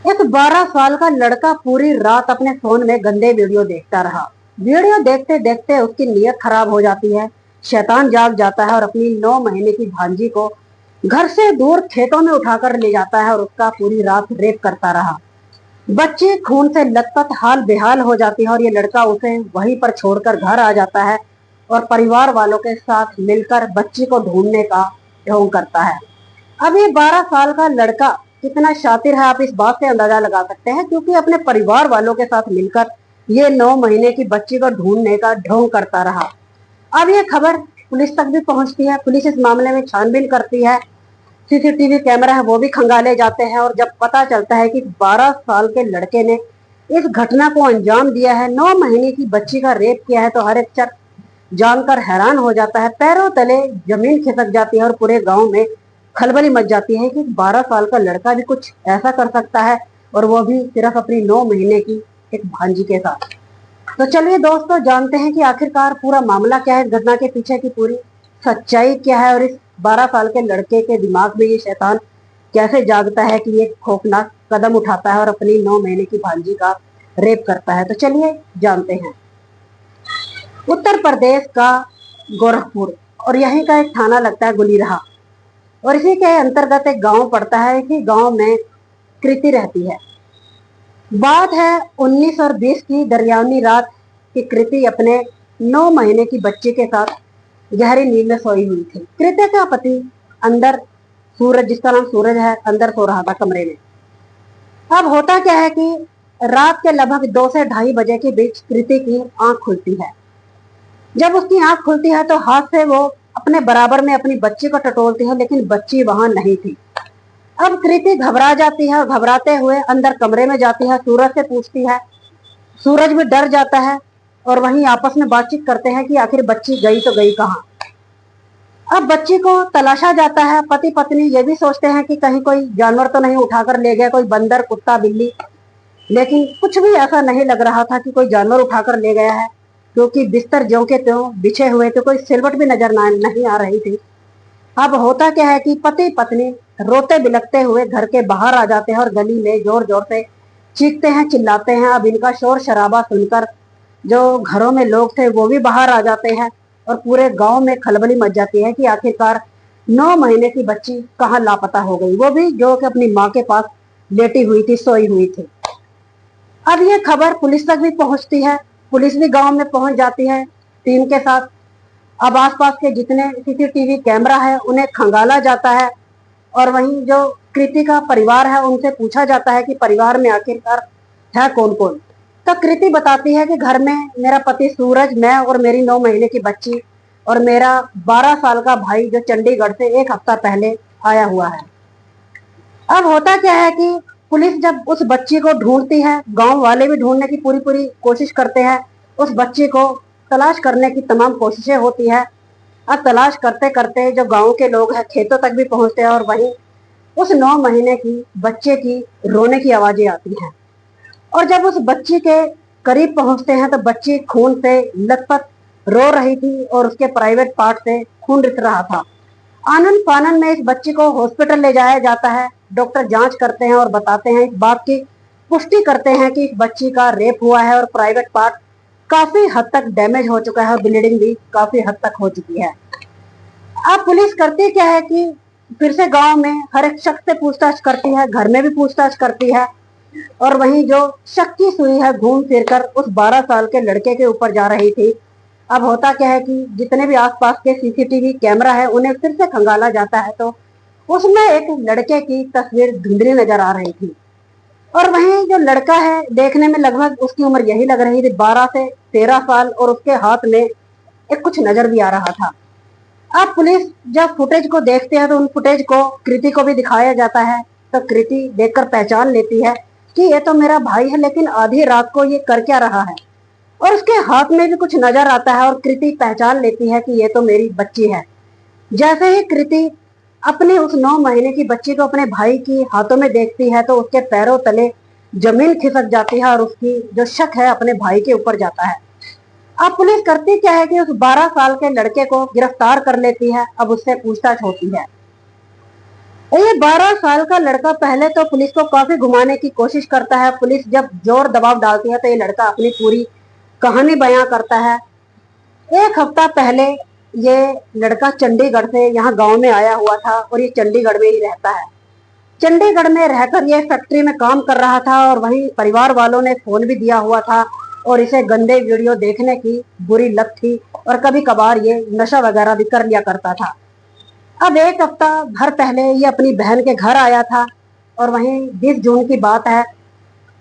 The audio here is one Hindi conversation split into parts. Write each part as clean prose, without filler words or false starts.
एक 12 साल का लड़का पूरी रात अपने फोन में गंदे वीडियो देखता रहा। वीडियो देखते देखते उसकी नीयत खराब हो जाती है। शैतान जाग जाता है और अपनी 9 महीने की भांजी को घर से दूर खेतों में उठाकर ले जाता है और उसका पूरी रात रेप करता रहा। बच्ची खून से लथपथ हाल बेहाल हो जाती है और ये लड़का उसे वहीं पर छोड़कर घर आ जाता है और परिवार वालों के साथ मिलकर बच्ची को ढूंढने का ढोंग करता है। अब ये 12 साल का लड़का कितना शातिर है, आप इस बात से अंदाजा लगा सकते हैं, क्योंकि अपने परिवार वालों के साथ मिलकर ये 9 महीने की बच्ची को ढूंढने का ढोंग करता रहा। अब ये खबर पुलिस तक भी पहुंचती है। पुलिस इस मामले में छानबीन करती है। सीसीटीवी कैमरा है वो भी खंगाले जाते हैं और जब पता चलता है कि 12 साल के लड़के ने इस घटना को अंजाम दिया है, 9 महीने की बच्ची का रेप किया है, तो हर एक शख्स जानकर हैरान हो जाता है। पैरों तले जमीन खिसक जाती है और पूरे गांव में खलबली मच जाती है कि 12 साल का लड़का भी कुछ ऐसा कर सकता है, और वो भी सिर्फ अपनी 9 महीने की एक भांजी के साथ। तो चलिए दोस्तों, जानते हैं कि आखिरकार पूरा मामला क्या है, इस घटना के पीछे की पूरी सच्चाई क्या है, और इस 12 साल के लड़के के दिमाग में ये शैतान कैसे जागता है कि ये खौफनाक कदम उठाता है और अपनी 9 महीने की भांजी का रेप करता है। तो चलिए जानते हैं। उत्तर प्रदेश का गोरखपुर, और यहीं का एक थाना लगता है गुलीरहा, और इसी के अंतर्गत एक गांव पड़ता है। इसी गांव में कृति रहती है। बात है 19 और 20 की दरमियानी रात की। कृति अपने 9 महीने की बच्ची के साथ गहरी नींद में सोई हुई थी। कृति का पति अंदर, सूरज, जिसका नाम सूरज है, अंदर सो रहा था कमरे में। अब होता क्या है कि रात के लगभग 2 से 2:30 बजे के बीच कृति की आंख खुलती है। जब उसकी आंख खुलती है तो हाथ से वो अपने बराबर में अपनी बच्ची को टटोलती है, लेकिन बच्ची वहां नहीं थी। अब कृति घबरा जाती है और घबराते हुए अंदर कमरे में जाती है, सूरज से पूछती है। सूरज भी डर जाता है और वहीं आपस में बातचीत करते हैं कि आखिर बच्ची गई तो गई कहाँ। अब बच्ची को तलाशा जाता है। पति पत्नी ये भी सोचते हैं कि कहीं कोई जानवर तो नहीं उठाकर ले गया, कोई बंदर, कुत्ता, बिल्ली, लेकिन कुछ भी ऐसा नहीं लग रहा था कि कोई जानवर उठाकर ले गया है, क्योंकि बिस्तर ज्यों के त्यों बिछे हुए थे, कोई सिलवट भी नजर नहीं आ रही थी। अब होता क्या है कि पति पत्नी रोते बिलखते हुए घर के बाहर आ जाते हैं और गली में जोर जोर से चीखते हैं, चिल्लाते हैं। अब इनका शोर शराबा सुनकर जो घरों में लोग थे वो भी बाहर आ जाते हैं और पूरे गांव में खलबली मच जाती है कि आखिरकार 9 महीने की बच्ची कहाँ लापता हो गई, वो भी जो कि अपनी माँ के पास लेटी हुई थी, सोई हुई थी। अब ये खबर पुलिस तक भी पहुंचती है। पुलिस भी गांव में पहुंच जाती है टीम के साथ। अब आसपास के जितने सीसीटीवी कैमरा है उन्हें खंगाला जाता है और वहीं जो कृति का परिवार है उनसे पूछा जाता है कि परिवार में आखिरकार है कौन कौन। तो कृति बताती है कि घर में मेरा पति सूरज, मैं और मेरी 9 महीने की बच्ची और मेरा 12 साल का भाई जो चंडीगढ़ से 1 हफ्ता पहले आया हुआ है। अब होता क्या है कि पुलिस जब उस बच्ची को ढूंढती है, गांव वाले भी ढूंढने की पूरी पूरी कोशिश करते हैं। उस बच्ची को तलाश करने की तमाम कोशिशें होती है। अब तलाश करते करते जो गांव के लोग हैं खेतों तक भी पहुंचते हैं और वहीं उस 9 महीने की बच्चे की रोने की आवाजें आती हैं। और जब उस बच्ची के करीब पहुंचते हैं तो बच्ची खून से लथपथ रो रही थी और उसके प्राइवेट पार्ट से खून रिस रहा था। आनन फानन में इस बच्ची को हॉस्पिटल ले जाया जाता है। डॉक्टर जांच करते हैं और बताते हैं, इस बात की पुष्टि करते हैं कि इस बच्ची का रेप हुआ है और प्राइवेट पार्ट काफी हद तक डैमेज हो चुका है और ब्लीडिंग भी काफी हद तक हो चुकी है। अब पुलिस करती क्या है कि फिर से गांव में हर एक शख्स से पूछताछ करती है, घर में भी पूछताछ करती है, और वहीं जो शक की सुई है घूम फिर कर उस 12 साल के लड़के के ऊपर जा रही थी। अब होता क्या है कि जितने भी आसपास के सीसीटीवी कैमरा है उन्हें फिर से खंगाला जाता है तो उसमें एक लड़के की तस्वीर धुंधली नजर आ रही थी। और वहीं जो लड़का है देखने में लगभग उसकी उम्र यही लग रही थी, 12 से 13 साल, और उसके हाथ में एक कुछ नजर भी आ रहा था। अब पुलिस जब फुटेज को देखते हैं तो उन फुटेज को कृति को भी दिखाया जाता है। तो कृति देखकर पहचान लेती है कि ये तो मेरा भाई है, लेकिन आधी रात को ये कर क्या रहा है, और उसके हाथ में भी कुछ नजर आता है और कृति पहचान लेती है कि ये तो मेरी बच्ची है। जैसे ही कृति अपने उस 9 महीने की बच्ची को अपने भाई की हाथों में देखती है तो उसके पैरों तले जमीन खिसक जाती है और उसकी जो शक है अपने भाई के ऊपर जाता है। अब पुलिस करती क्या है कि उस 12 साल के लड़के को गिरफ्तार कर लेती है। अब उससे पूछताछ होती है। ये 12 साल का लड़का पहले तो पुलिस को काफी घुमाने की कोशिश करता है। पुलिस जब जोर दबाव डालती है तो ये लड़का अपनी पूरी कहानी बयां करता है। एक हफ्ता पहले ये लड़का चंडीगढ़ से यहाँ गांव में आया हुआ था और ये चंडीगढ़ में ही रहता है। चंडीगढ़ में रहकर ये फैक्ट्री में काम कर रहा था और वहीं परिवार वालों ने फोन भी दिया हुआ था और इसे गंदे वीडियो देखने की बुरी लत थी और कभी कभार ये नशा वगैरह भी कर लिया करता था। अब एक हफ्ता भर पहले ये अपनी बहन के घर आया था और वहीं 20 जून की बात है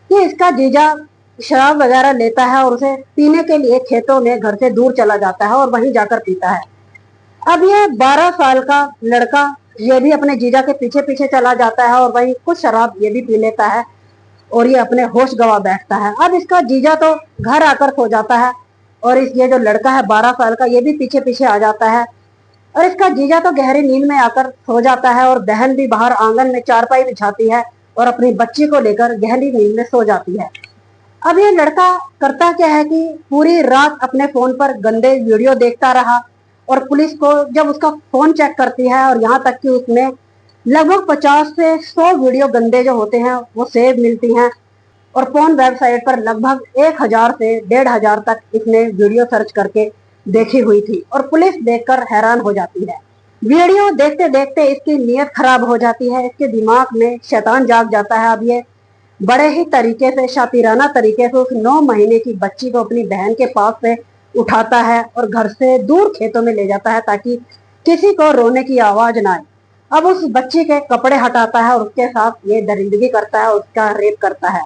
कि इसका जीजा शराब वगैरह लेता है और उसे पीने के लिए खेतों में घर से दूर चला जाता है और वहीं जाकर पीता है। अब ये 12 साल का लड़का ये भी अपने जीजा के पीछे पीछे चला जाता है और वहीं कुछ शराब ये भी पी लेता है और ये अपने होश गवा बैठता है। अब इसका जीजा तो घर आकर सो जाता है और ये जो लड़का है 12 साल का ये भी पीछे पीछे आ जाता है और इसका जीजा तो गहरी नींद में आकर सो जाता है और बहन भी बाहर आंगन में चारपाई बिछाती है और अपनी बच्ची को लेकर गहरी नींद में सो जाती है। अब ये लड़का करता क्या है कि पूरी रात अपने फोन पर गंदे वीडियो देखता रहा और पुलिस को जब उसका फोन चेक करती है और यहाँ तक कि उसमें लगभग 50 से 100 वीडियो गंदे जो होते हैं वो सेव मिलती हैं और फोन वेबसाइट पर लगभग 1000 से 1500 तक इसने वीडियो सर्च करके देखी हुई थी और पुलिस देखकर हैरान हो जाती है। वीडियो देखते देखते इसकी नीयत खराब हो जाती है, इसके दिमाग में शैतान जाग जाता है। अब ये बड़े ही तरीके से शातिराना तरीके से उस 9 महीने की बच्ची को अपनी बहन के पास से उठाता है और घर से दूर खेतों में ले जाता है ताकि किसी को रोने की आवाज ना आए। अब उस बच्ची के कपड़े हटाता है और उसके साथ ये दरिंदगी करता है, उसका रेप करता है।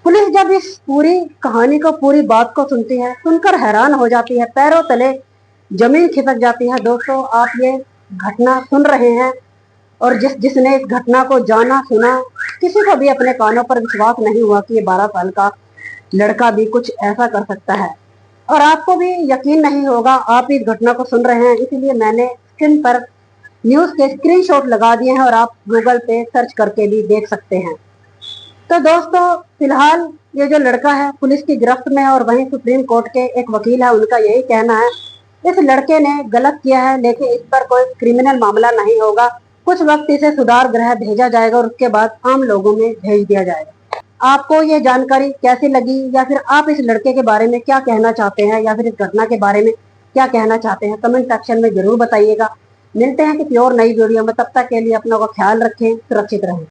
पुलिस जब इस पूरी कहानी को पूरी बात को सुनती है सुनकर हैरान हो जाती है, पैरों तले जमीन खिसक जाती है। दोस्तों आप ये घटना सुन रहे हैं और जिसने इस घटना को जाना सुना किसी को भी अपने कानों पर विश्वास नहीं हुआ कि ये 12 साल का लड़का भी कुछ ऐसा कर सकता है और आपको भी यकीन नहीं होगा। आप इस घटना को सुन रहे हैं इसलिए मैंने स्क्रीन पर न्यूज के स्क्रीनशॉट लगा दिए हैं और आप गूगल पे सर्च करके भी देख सकते हैं। तो दोस्तों फिलहाल ये जो लड़का है पुलिस की गिरफ्त में है और वहीं सुप्रीम कोर्ट के एक वकील है उनका यही कहना है इस लड़के ने गलत किया है लेकिन इस पर कोई क्रिमिनल मामला नहीं होगा। कुछ वक्त इसे सुधार गृह भेजा जाएगा और उसके बाद आम लोगों में भेज दिया जाएगा। आपको ये जानकारी कैसी लगी या फिर आप इस लड़के के बारे में क्या कहना चाहते हैं या फिर इस घटना के बारे में क्या कहना चाहते हैं कमेंट सेक्शन में जरूर बताइएगा। मिलते हैं किसी और नई वीडियो में, तब तक के लिए अपना को ख्याल रखें, सुरक्षित रहें।